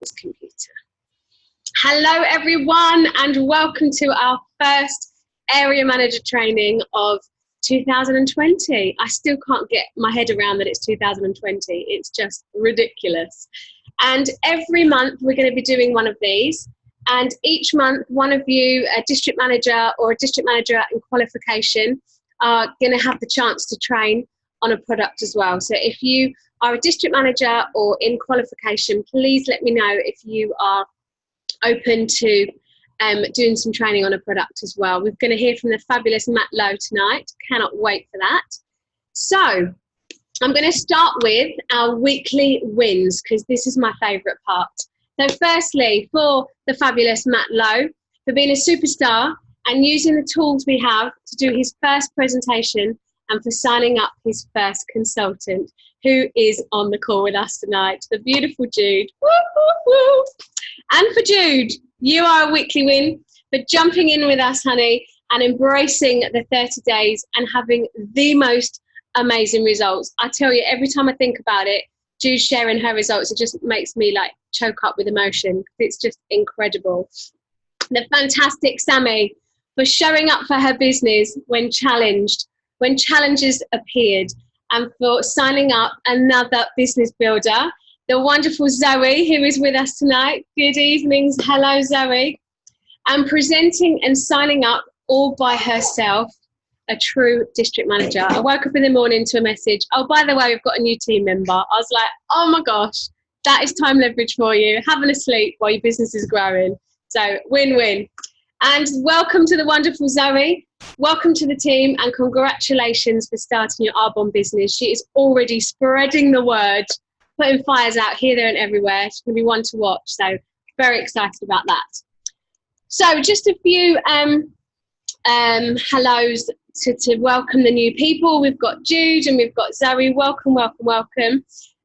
Computer. Hello everyone and welcome to our first area manager training of 2020. I still can't get my head around that it's 2020. It's just ridiculous. And every month we're going to be doing one of these, and each month one of you, a district manager or a district manager in qualification, are going to have the chance to train on a product as well. So if you are a district manager or in qualification, please let me know if you are open to doing some training on a product as well. We're going to hear from the fabulous Matt Lowe tonight. Cannot wait for that. So I'm going to start with our weekly wins, because this is my favourite part. So firstly, for the fabulous Matt Lowe, for being a superstar and using the tools we have to do his first presentation, and for signing up his first consultant, who is on the call with us tonight, the beautiful Jude. Woo, woo, woo. And for Jude, you are a weekly win for jumping in with us, honey, and embracing the 30 days and having the most amazing results. I tell you, every time I think about it, Jude sharing her results, it just makes me like choke up with emotion. It's just incredible. The fantastic Sammy for showing up for her business when challenged, when challenges appeared, and for signing up another business builder, the wonderful Zoe, who is with us tonight. Good evenings. Hello, Zoe. And presenting and signing up all by herself, a true district manager. I woke up in the morning to a message, oh, by the way, we've got a new team member. I was like, oh my gosh, that is time leverage for you, having a sleep while your business is growing. So win-win. And welcome to the wonderful Zoe. Welcome to the team, and congratulations for starting your Arbonne business. She is already spreading the word, putting fires out here, there and everywhere. She's going to be one to watch, so very excited about that. So just a few hellos to welcome the new people. We've got Jude and we've got Zoe. Welcome, welcome, welcome. And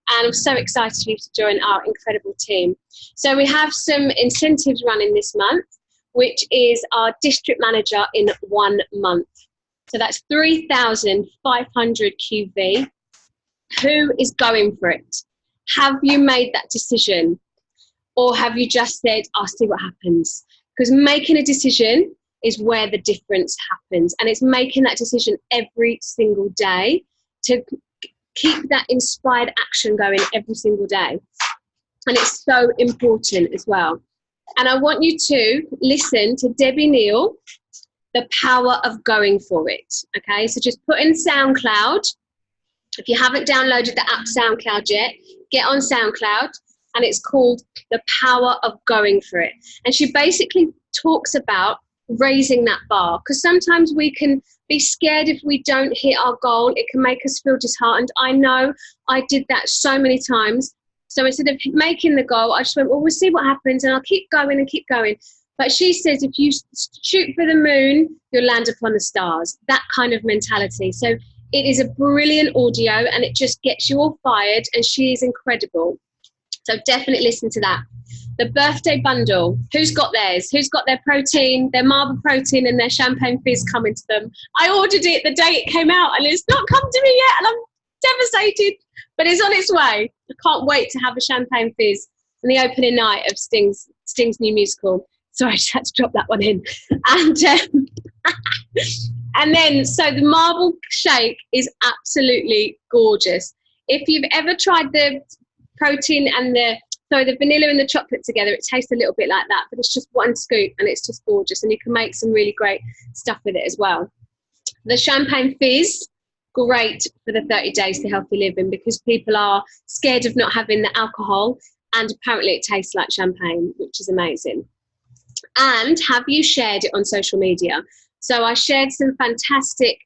I'm so excited for you to join our incredible team. So we have some incentives running this month, which is our district manager in 1 month. So that's 3,500 QV. Who is going for it? Have you made that decision? Or have you just said, I'll see what happens? Because making a decision is where the difference happens. And it's making that decision every single day to keep that inspired action going every single day. And it's so important as well. And I want you to listen to Debbie Neal, The Power of Going For It. Okay, so just put in SoundCloud. If you haven't downloaded the app SoundCloud yet, get on SoundCloud, and it's called The Power of Going For It. And she basically talks about raising that bar, because sometimes we can be scared if we don't hit our goal. It can make us feel disheartened. I know I did that so many times. So instead of making the goal, I just went, well, we'll see what happens, and I'll keep going and keep going. But she says, if you shoot for the moon, you'll land upon the stars. That kind of mentality. So it is a brilliant audio, and it just gets you all fired, and she is incredible. So definitely listen to that. The birthday bundle. Who's got theirs? Who's got their protein, their marble protein and their champagne fizz coming to them? I ordered it the day it came out, and it's not come to me yet, and I'm devastated, but it's on its way. I can't wait to have a champagne fizz on the opening night of Sting's new musical. Sorry, I just had to drop that one in. And and then, so the marble shake is absolutely gorgeous. If you've ever tried the protein and the vanilla and the chocolate together, it tastes a little bit like that, but it's just one scoop and it's just gorgeous, and you can make some really great stuff with it as well. The champagne fizz, great for the 30 days to healthy living, because people are scared of not having the alcohol, and apparently it tastes like champagne, which is amazing. And have you shared it on social media? So I shared some fantastic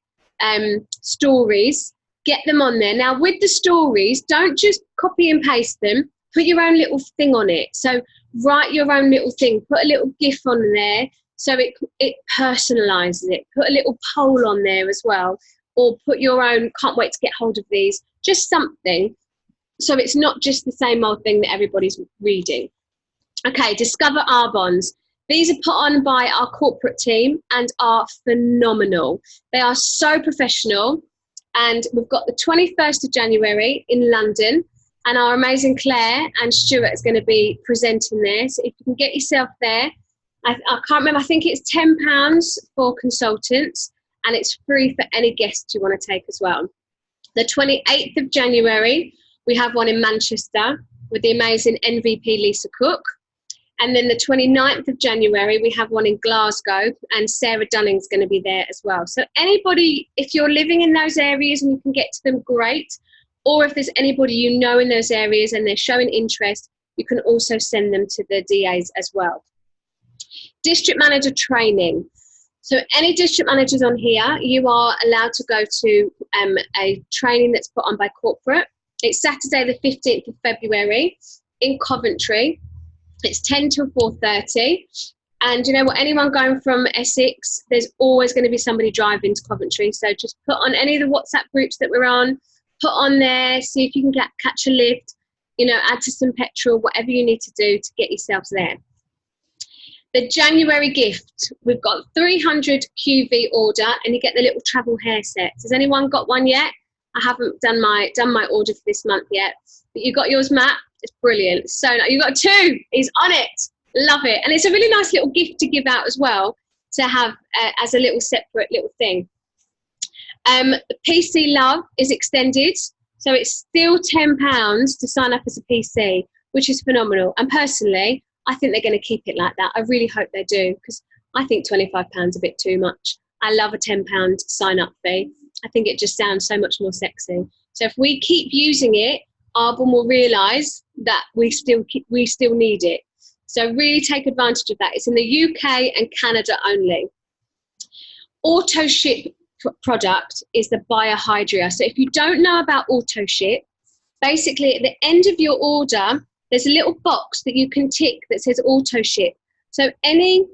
stories. Get them on there. Now with the stories, don't just copy and paste them. Put your own little thing on it. So write your own little thing. Put a little GIF on there so it personalises it. Put a little poll on there as well. Or put your own, can't wait to get hold of these. Just something. So it's not just the same old thing that everybody's reading. Okay, discover Arbonnes. These are put on by our corporate team and are phenomenal. They are so professional. And we've got the 21st of January in London, and our amazing Claire and Stuart is going to be presenting there. So if you can get yourself there, I can't remember, I think it's £10 for consultants, and it's free for any guests you want to take as well. The 28th of January, we have one in Manchester with the amazing NVP Lisa Cook. And then the 29th of January, we have one in Glasgow, and Sarah Dunning's going to be there as well. So anybody, if you're living in those areas and you can get to them, great. Or if there's anybody you know in those areas and they're showing interest, you can also send them to the DAs as well. District manager training. So any district managers on here, you are allowed to go to a training that's put on by corporate. It's Saturday the 15th of February in Coventry. It's 10 till 4:30. And you know what, anyone going from Essex, there's always going to be somebody driving to Coventry. So just put on any of the WhatsApp groups that we're on, put on there, see if you can catch a lift, you know, add to some petrol, whatever you need to do to get yourselves there. The January gift, we've got 300 QV order, and you get the little travel hair sets. Has anyone got one yet? I haven't done my order for this month yet, but you got yours, Matt. It's brilliant. So you got 2. He's on it. Love it. And it's a really nice little gift to give out as well, to have as a little separate little thing. The PC Love is extended, so it's still £10 to sign up as a PC, which is phenomenal. And personally, I think they're going to keep it like that. I really hope they do, because I think £25 a bit too much. I love a £10 sign-up fee. I think it just sounds so much more sexy. So if we keep using it, Arbon will realise that we still need it. So really take advantage of that. It's in the UK and Canada only. Auto ship product is the Biohydria. So if you don't know about auto ship, basically at the end of your order, there's a little box that you can tick that says auto ship. So any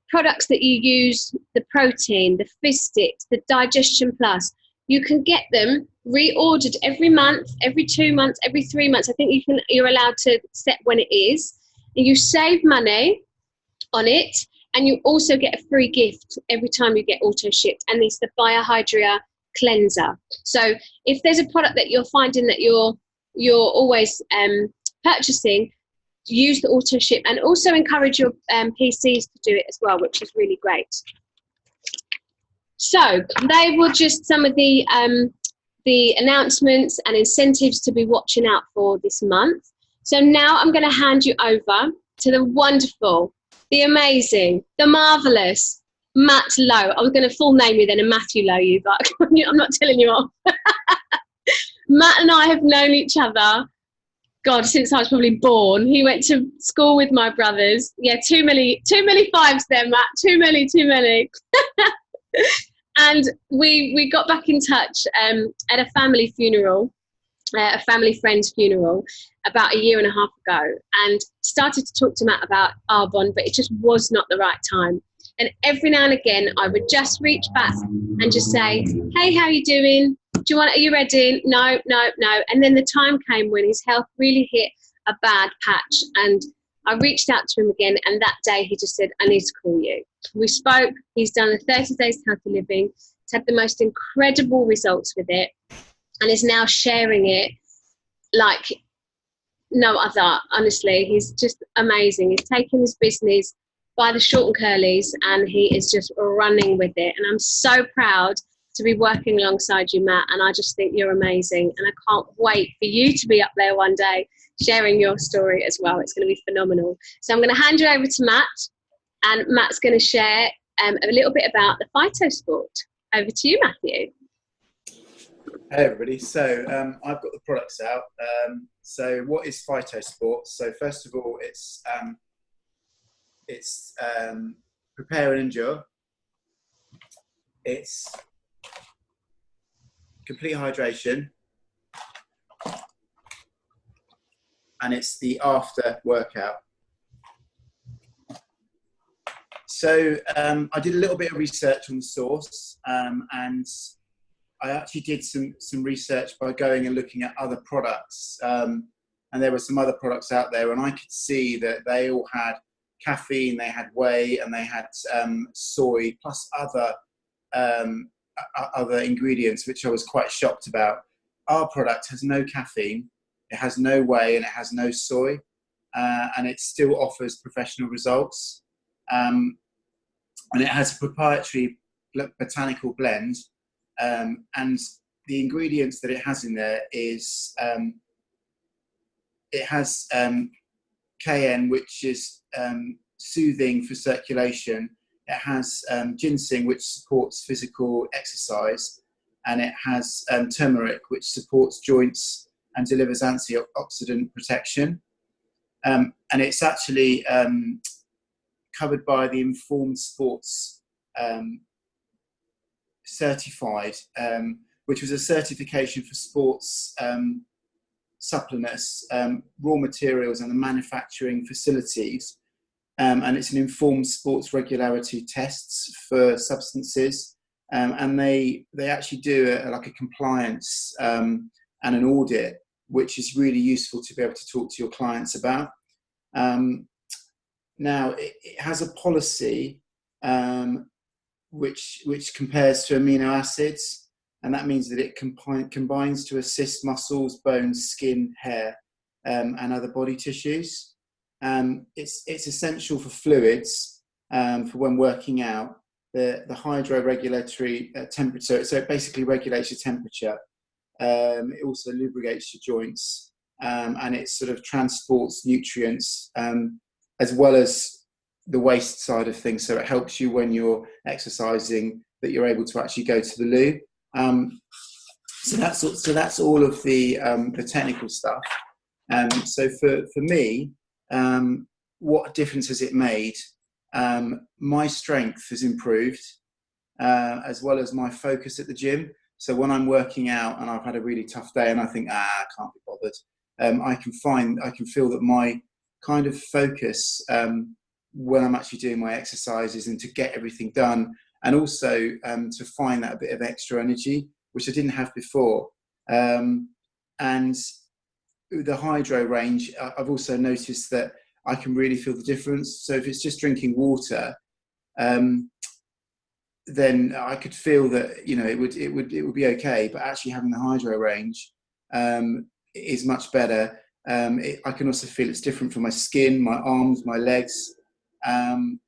products that you use, the protein, the Fistic, the Digestion Plus, you can get them reordered every month, every 2 months, every 3 months. I think you're allowed to set when it is. And you save money on it, and you also get a free gift every time you get auto shipped. And it's the Biohydria cleanser. So if there's a product that you're finding that you're always purchasing, use the auto ship, and also encourage your PCs to do it as well, which is really great. So they were just some of the announcements and incentives to be watching out for this month. So now I'm going to hand you over to the wonderful, the amazing, the marvellous Matt Lowe. I was going to full name you then and Matthew Lowe you, but I'm not telling you off. Matt and I have known each other, God, since I was probably born. He went to school with my brothers. Yeah, too many fives there, Matt. Too many. And we got back in touch at a family funeral, a family friend's funeral, about 1.5 years ago, and started to talk to Matt about Arbon, but it just was not the right time. And every now and again, I would just reach back and just say, hey, how are you doing? Are you ready? No. And then the time came when his health really hit a bad patch, and I reached out to him again, and that day he just said, I need to call you. We spoke. He's done the 30 days healthy living. He's had the most incredible results with it, and is now sharing it like no other. Honestly, he's just amazing. He's taken his business by the short and curlies, and he is just running with it. And I'm so proud to be working alongside you, Matt, and I just think you're amazing, and I can't wait for you to be up there one day sharing your story as well. It's going to be phenomenal. So I'm going to hand you over to Matt, and Matt's going to share a little bit about the PHYTO Sport. Over to you, Matthew. Hey everybody, so I've got the products out. So what is PHYTO Sport? So first of all, it's prepare and endure. It's complete hydration, and it's the after workout. So I did a little bit of research on the source, and I actually did some research by going and looking at other products, and there were some other products out there, and I could see that they all had caffeine, they had whey, and they had soy, plus other ingredients, which I was quite shocked about. Our product has no caffeine, It has no whey and it has no soy, and it still offers professional results. And it has a proprietary botanical blend, and the ingredients that it has in there is it has cayenne, which is soothing for circulation. It has ginseng, which supports physical exercise, and it has turmeric, which supports joints and delivers antioxidant protection. And it's actually covered by the Informed Sports certified, which was a certification for sports supplements, raw materials and the manufacturing facilities. And it's an Informed Sports regularity tests for substances. And they actually do like a compliance and an audit, which is really useful to be able to talk to your clients about. Now, it has a policy which compares to amino acids, and that means that it combines to assist muscles, bones, skin, hair, and other body tissues. It's essential for fluids, for when working out. The hydroregulatory temperature, so it basically regulates your temperature. It also lubricates your joints, and it sort of transports nutrients, as well as the waste side of things. So it helps you when you're exercising, that you're able to actually go to the loo. So that's all of the technical stuff. So for me, what difference has it made? My strength has improved, as well as my focus at the gym. So when I'm working out and I've had a really tough day and I think, I can't be bothered, I can feel that my kind of focus when I'm actually doing my exercises and to get everything done, and also to find that bit of extra energy, which I didn't have before. And the hydro range, I've also noticed that I can really feel the difference. So if it's just drinking water, then I could feel that, it would be okay. But actually having the hydro range is much better. I can also feel it's different for my skin, my arms, my legs, and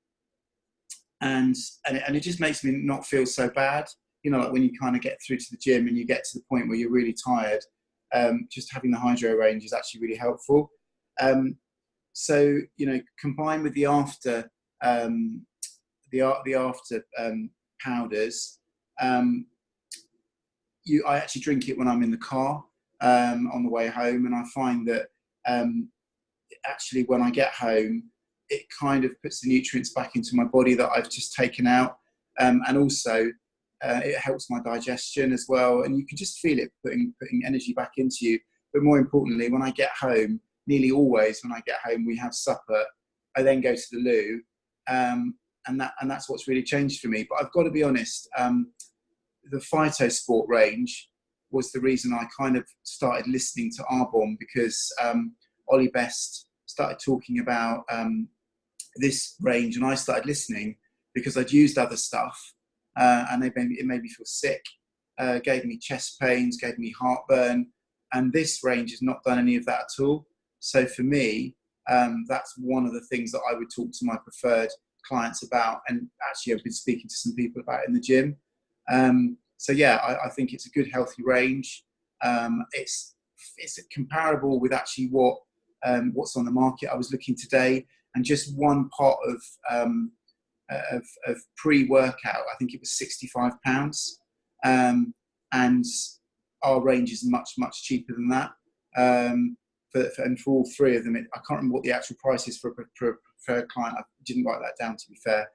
it just makes me not feel so bad. Like when you kind of get through to the gym and you get to the point where you're really tired, just having the hydro range is actually really helpful. So combined with the after powders, I actually drink it when I'm in the car on the way home, and I find that actually when I get home, it kind of puts the nutrients back into my body that I've just taken out, and also it helps my digestion as well, and you can just feel it putting energy back into you. But more importantly, when I get home, nearly always when I get home, we have supper. I then go to the loo, and that's what's really changed for me. But I've got to be honest, the PHYTO Sport range was the reason I kind of started listening to Arbonne, because Ollie Best started talking about this range, and I started listening because I'd used other stuff, and it made me feel sick, gave me chest pains, gave me heartburn, and this range has not done any of that at all. So for me, that's one of the things that I would talk to my preferred clients about, and actually I've been speaking to some people about in the gym. So yeah, I think it's a good, healthy range. It's comparable with actually what's on the market. I was looking today, and just one pot of pre-workout, I think it was £65, and our range is much cheaper than that. And for all three of them, I can't remember what the actual price is for a preferred client. I didn't write that down, to be fair.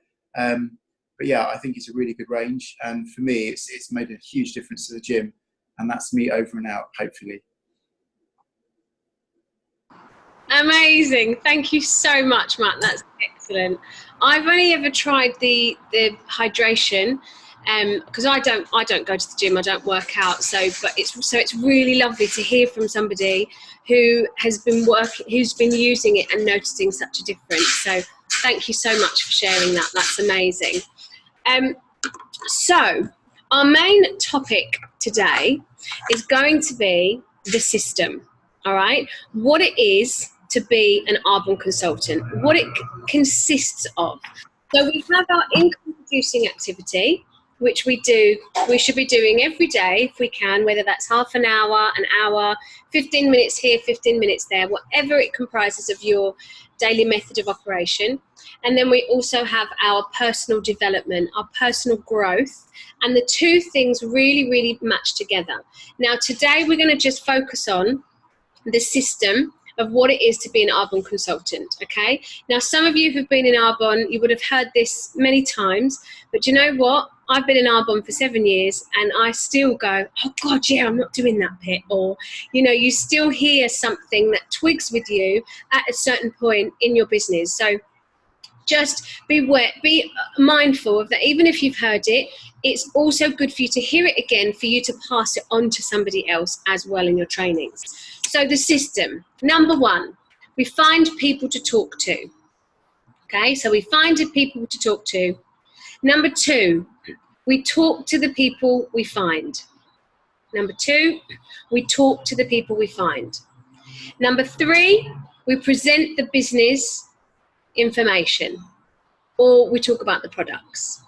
But yeah, I think it's a really good range, and for me, it's made a huge difference to the gym, and that's me over and out, hopefully. Amazing. Thank you so much, Matt. That's excellent. I've only ever tried the hydration, because I don't go to the gym, I don't work out. So it's really lovely to hear from somebody who has been who's been using it and noticing such a difference. So thank you so much for sharing that. That's amazing. So our main topic today is going to be the system. all right, what it is to be an Arbonne consultant, what it consists of. So we have our income producing activity, which we should be doing every day if we can, whether that's half an hour, 15 minutes here, 15 minutes there, whatever it comprises of your daily method of operation. And then we also have our personal development, our personal growth, and the two things really, really match together. Now, today we're going to just focus on the system of what it is to be an Arbonne consultant, okay? Now, some of you who've been in Arbonne, you would have heard this many times, but you know what? I've been in Arbonne for 7 years and I still go, oh God, yeah, I'm not doing that bit. Or, you know, you still hear something that twigs with you at a certain point in your business. So just be mindful of that. Even if you've heard it, it's also good for you to hear it again, for you to pass it on to somebody else as well in your trainings. So the system, number one, we find people to talk to. Okay, so we find people to talk to. Number two, we talk to the people we find. Number two, we talk to the people we find. Number three, we present the business information, or we talk about the products.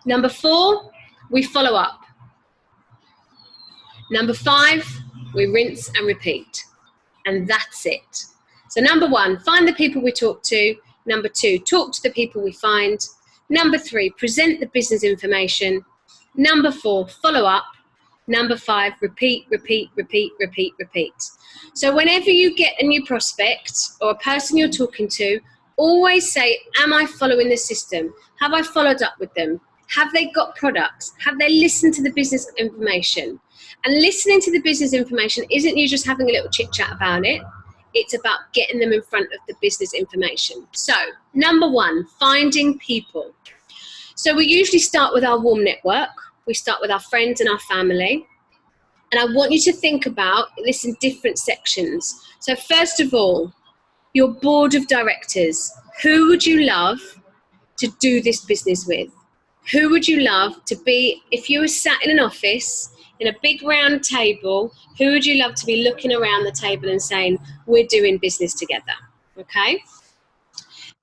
Number four, we follow up. Number five, we rinse and repeat. And that's it. So number one, find the people we talk to. Number two, talk to the people we find. Number three, present the business information. Number four, follow up. Number five, repeat, repeat, repeat, repeat, repeat. So whenever you get a new prospect or a person you're talking to, always say, am I following the system? Have I followed up with them? Have they got products? Have they listened to the business information? And listening to the business information isn't you just having a little chit chat about it. It's about getting them in front of the business information. So, number one, finding people. So we usually start with our warm network. We start with our friends and our family. And I want you to think about this in different sections. So first of all, your board of directors. Who would you love to do this business with? Who would you love to be, if you were sat in an office, in a big round table, who would you love to be looking around the table and saying, we're doing business together, okay?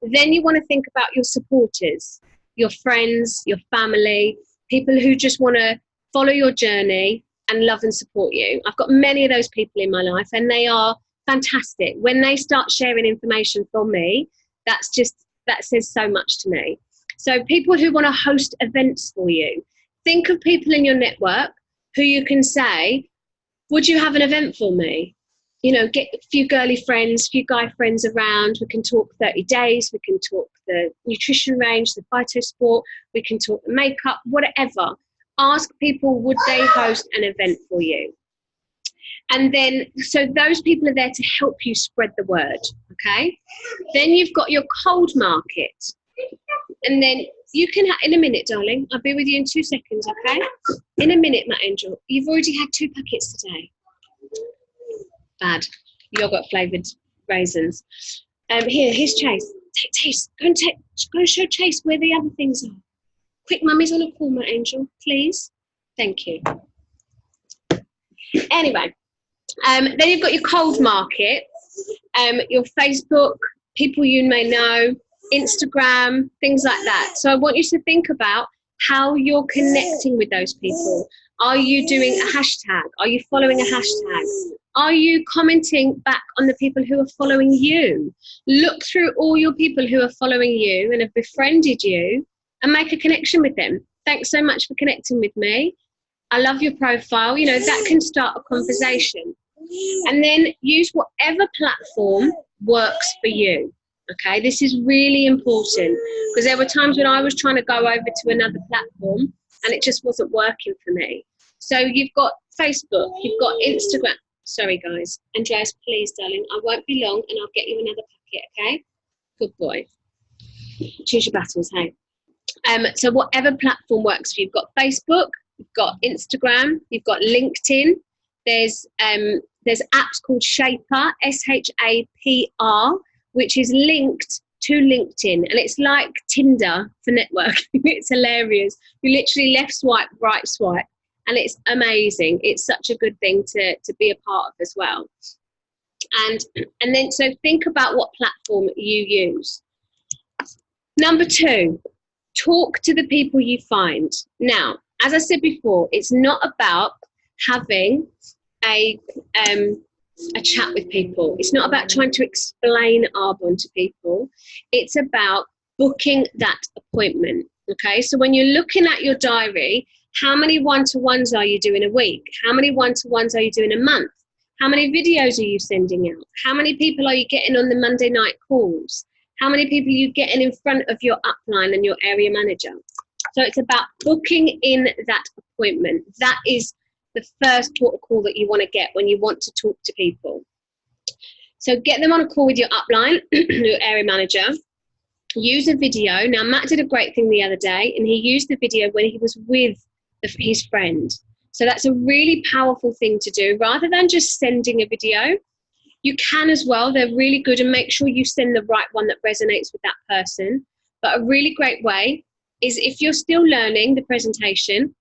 Then you want to think about your supporters, your friends, your family, people who just want to follow your journey and love and support you. I've got many of those people in my life and they are fantastic. When they start sharing information from me, that says so much to me. So people who want to host events for you, think of people in your network who you can say, would you have an event for me? You know, get a few girly friends, a few guy friends around. We can talk 30 days. We can talk the nutrition range, the PHYTO SPORT. We can talk the makeup, whatever. Ask people, would they host an event for you? And then, so those people are there to help you spread the word, okay? Then you've got your cold market. And then you can, in a minute, darling, I'll be with you in 2 seconds, okay? In a minute, my angel. You've already had 2 packets today. Bad. Yogurt flavoured raisins. Here's Chase. Take Chase. Go and show Chase where the other things are. Quick, mummy's on a call, my angel, please. Thank you. Anyway, then you've got your cold market, your Facebook, people you may know, Instagram, things like that. So I want you to think about how you're connecting with those people. Are you doing a hashtag? Are you following a hashtag? Are you commenting back on the people who are following you? Look through all your people who are following you and have befriended you and make a connection with them. Thanks so much for connecting with me. I love your profile. You know, that can start a conversation. And then use whatever platform works for you. Okay, this is really important because there were times when I was trying to go over to another platform and it just wasn't working for me. So you've got Facebook, you've got Instagram. Sorry, guys. Andreas, please, darling, I won't be long and I'll get you another packet, okay? Good boy. Choose your battles, hey? So whatever platform works for you. You've got Facebook, you've got Instagram, you've got LinkedIn. There's apps called Shaper, SHAPR, which is linked to LinkedIn. And it's like Tinder for networking. It's hilarious. You literally left swipe, right swipe. And it's amazing. It's such a good thing to be a part of as well. And then, so think about what platform you use. Number 2, talk to the people you find. Now, as I said before, it's not about having a chat with people. It's not about trying to explain Arbonne to people. It's about booking that appointment. Okay, so when you're looking at your diary, how many one-to-ones are you doing a week? How many one-to-ones are you doing a month? How many videos are you sending out? How many people are you getting on the Monday night calls? How many people are you getting in front of your upline and your area manager? So it's about booking in that appointment. That is the first port of call that you want to get when you want to talk to people. So get them on a call with your upline, your area manager. Use a video. Now, Matt did a great thing the other day, and he used the video when he was with his friend. So that's a really powerful thing to do. Rather than just sending a video, you can as well. They're really good, and make sure you send the right one that resonates with that person. But a really great way is, if you're still learning the presentation,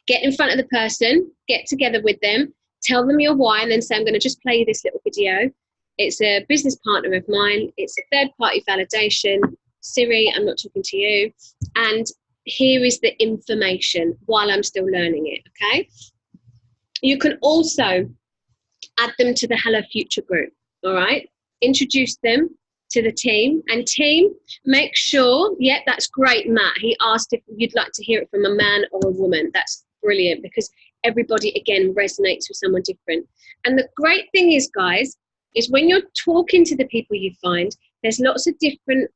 get in front of the person, get together with them, tell them your why, and then say, I'm going to just play you this little video. It's a business partner of mine. It's a third-party validation. Siri, I'm not talking to you. And here is the information while I'm still learning it, okay? You can also add them to the Hello Future group, all right? Introduce them to the team. And team, make sure, yeah, that's great, Matt. He asked if you'd like to hear it from a man or a woman. That's brilliant, because everybody, again, resonates with someone different. And the great thing is, guys, is when you're talking to the people you find, there's lots of different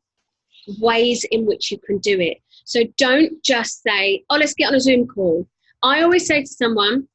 ways in which you can do it. So don't just say, oh, let's get on a Zoom call. I always say to someone,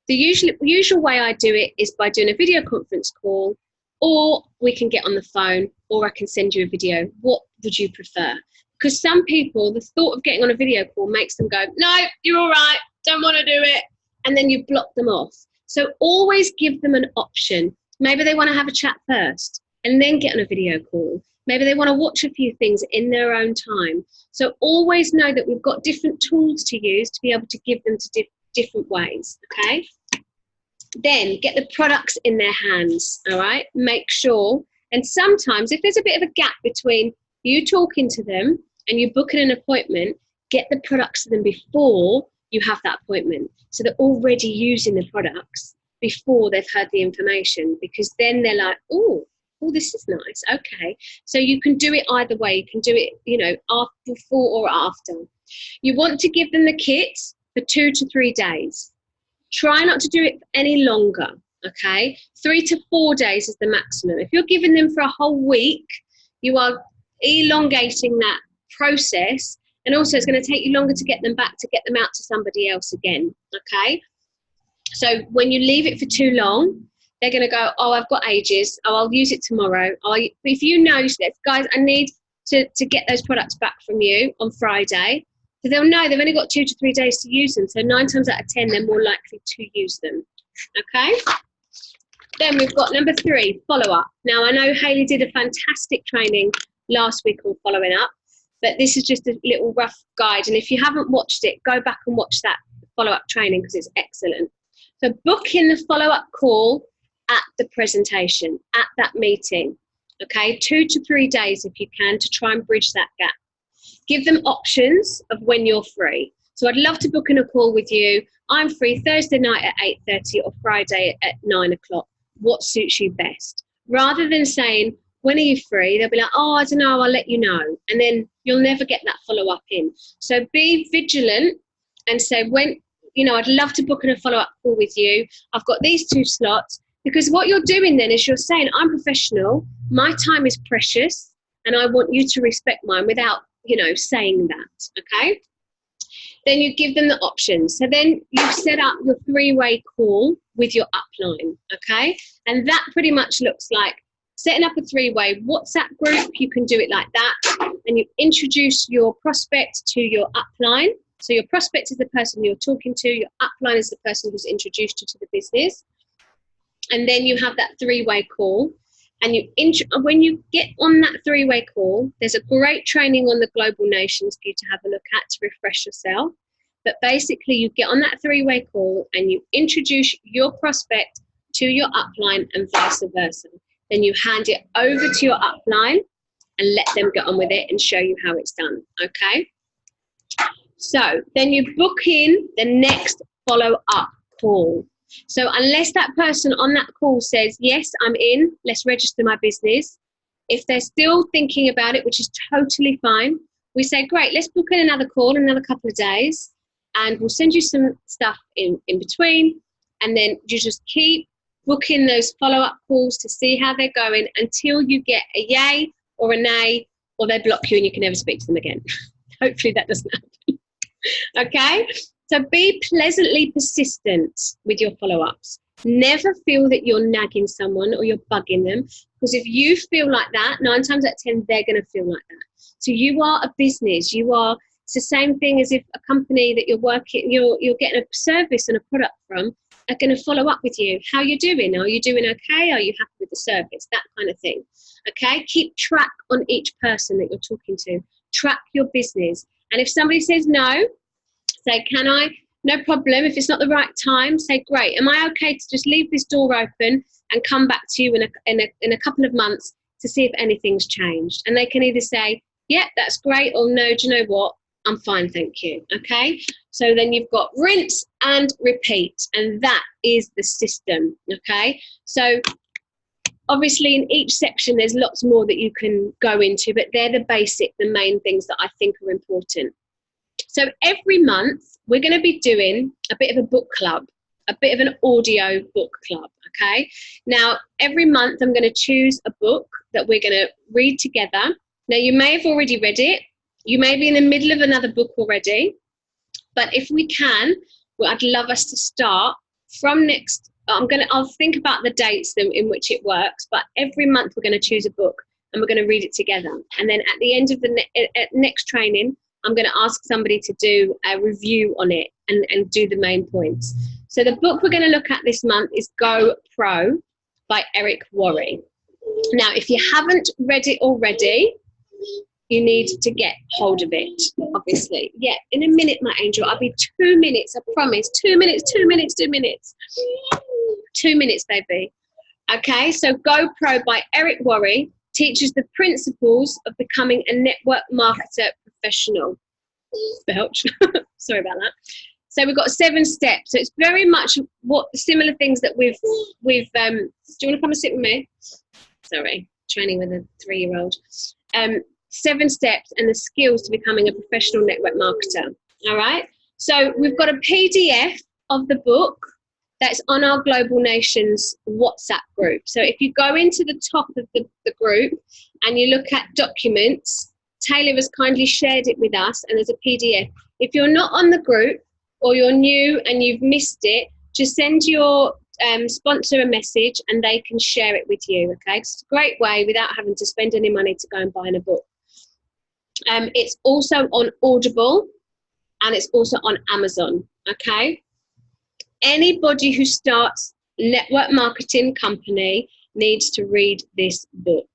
the usual way I do it is by doing a video conference call, or we can get on the phone, or I can send you a video. What would you prefer? Because some people, the thought of getting on a video call makes them go, no, you're all right, don't want to do it. And then you block them off. So always give them an option. Maybe they want to have a chat first and then get on a video call. Maybe they want to watch a few things in their own time. So always know that we've got different tools to use to be able to give them to different ways, okay? Then get the products in their hands, all right? Make sure, and sometimes if there's a bit of a gap between you talking to them and you booking an appointment, get the products to them before you have that appointment. So they're already using the products before they've heard the information, because then they're like, oh, this is nice, okay. So you can do it either way. You can do it, you know, before or after. You want to give them the kit for 2 to 3 days. Try not to do it any longer, okay? 3 to 4 days is the maximum. If you're giving them for a whole week, you are elongating that process, and also it's going to take you longer to get them back, to get them out to somebody else again, okay? So when you leave it for too long, they're going to go, oh, I've got ages. Oh, I'll use it tomorrow. If you know, guys, I need to get those products back from you on Friday. So they'll know they've only got 2 to 3 days to use them. So 9 times out of 10, they're more likely to use them. Okay? Then we've got number 3, follow-up. Now, I know Hayley did a fantastic training last week on following up, but this is just a little rough guide. And if you haven't watched it, go back and watch that follow-up training, because it's excellent. So book in the follow-up call at the presentation, at that meeting, okay? 2 to 3 days if you can, to try and bridge that gap. Give them options of when you're free. So I'd love to book in a call with you. I'm free Thursday night at 8:30 or Friday at 9 o'clock. What suits you best? Rather than saying, when are you free? They'll be like, oh, I don't know, I'll let you know. And then you'll never get that follow-up in. So be vigilant and say, when, you know, I'd love to book in a follow-up call with you. I've got these 2 slots. Because what you're doing then is you're saying, I'm professional, my time is precious, and I want you to respect mine, without, you know, saying that, okay? Then you give them the options. So then you set up your 3-way call with your upline, okay? And that pretty much looks like setting up a 3-way WhatsApp group. You can do it like that. And you introduce your prospect to your upline. So your prospect is the person you're talking to. Your upline is the person who's introduced you to the business. And then you have that 3-way call. And when you get on that 3-way call, there's a great training on the Global Nations for you to have a look at to refresh yourself. But basically, you get on that 3-way call and you introduce your prospect to your upline and vice versa. then you hand it over to your upline and let them get on with it and show you how it's done, okay? So then you book in the next follow-up call. So unless that person on that call says, yes, I'm in, let's register my business. If they're still thinking about it, which is totally fine, we say, great, let's book in another call in another couple of days, and we'll send you some stuff in between, and then you just keep booking those follow-up calls to see how they're going until you get a yay or a nay, or they block you and you can never speak to them again. Hopefully that doesn't happen. Okay? So be pleasantly persistent with your follow-ups. Never feel that you're nagging someone or you're bugging them, because if you feel like that, 9 times out of 10, they're going to feel like that. So you are a business. It's the same thing as if a company that you're getting a service and a product from are going to follow up with you. How are you doing? Are you doing okay? Are you happy with the service? That kind of thing. Okay? Keep track on each person that you're talking to. Track your business. And if somebody says no, say, can I? No problem. If it's not the right time, say, great. Am I okay to just leave this door open and come back to you in a couple of months to see if anything's changed? And they can either say, yeah, that's great, or no, do you know what? I'm fine, thank you. Okay? So then you've got rinse and repeat, and that is the system. Okay? So obviously in each section there's lots more that you can go into, but they're the main things that I think are important. So every month we're going to be doing a bit of a book club, a bit of an audio book club, okay? Now, every month I'm going to choose a book that we're going to read together. Now, you may have already read it. You may be in the middle of another book already. But if we can, well, I'd love us to start from next. I'll think about the dates in which it works, but every month we're going to choose a book and we're going to read it together. And then at the end of the next training, I'm going to ask somebody to do a review on it and do the main points. So the book we're going to look at this month is Go Pro by Worre. Now, if you haven't read it already, you need to get hold of it, obviously. Yeah, in a minute, my angel. I'll be 2 minutes, I promise. 2 minutes, 2 minutes, 2 minutes. 2 minutes, baby. Okay, so Go Pro by Worre teaches the principles of becoming a network marketer professional. Belch. Sorry about that. So we've got 7 steps. So it's very much what similar things that we've do you want to come and sit with me? Sorry, training with a 3-year-old. 7 steps and the skills to becoming a professional network marketer. All right. So we've got a PDF of the book that's on our Global Nations WhatsApp group. So if you go into the top of the group and you look at documents, Taylor has kindly shared it with us, and there's a PDF. If you're not on the group or you're new and you've missed it, just send your sponsor a message and they can share it with you. Okay, it's a great way without having to spend any money to go and buy a book. It's also on Audible and it's also on Amazon. Okay, anybody who starts network marketing company needs to read this book.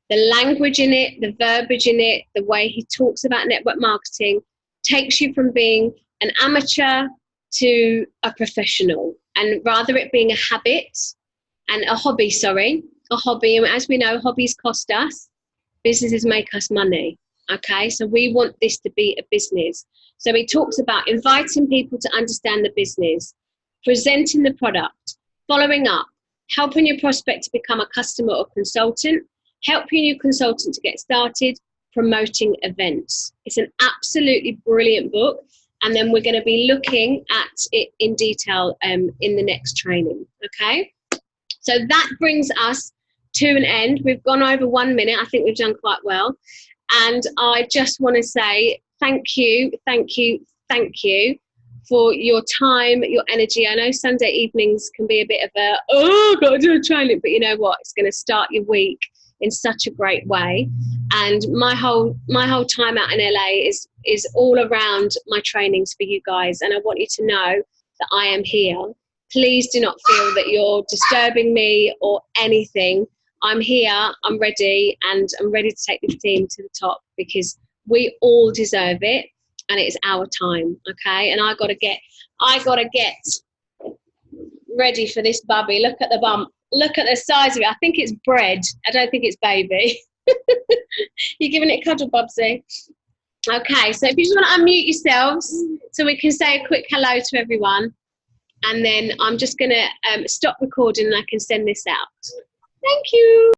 The language in it, the verbiage in it, the way he talks about network marketing takes you from being an amateur to a professional, and rather it being a habit and a hobby, and as we know, hobbies cost us, businesses make us money. Okay, so we want this to be a business. So he talks about inviting people to understand the business, presenting the product, following up, helping your prospect to become a customer or consultant, helping your consultant to get started, promoting events. It's an absolutely brilliant book. And then we're going to be looking at it in detail in the next training. Okay. So that brings us to an end. We've gone over 1 minute. I think we've done quite well. And I just want to say thank you for your time, your energy. I know Sunday evenings can be a bit of I've got to do a training, but you know what? It's going to start your week in such a great way. And my whole time out in LA is all around my trainings for you guys. And I want you to know that I am here. Please do not feel that you're disturbing me or anything. I'm here, I'm ready, and I'm ready to take this team to the top because we all deserve it and it is our time, okay? And I gotta get ready for this bubby. Look at the bump. look at the size of it. I think it's bread. I don't think it's baby. You're giving it a cuddle, Bubsy. Okay, so if you just want to unmute yourselves so we can say a quick hello to everyone. And then I'm just going to stop recording and I can send this out. Thank you.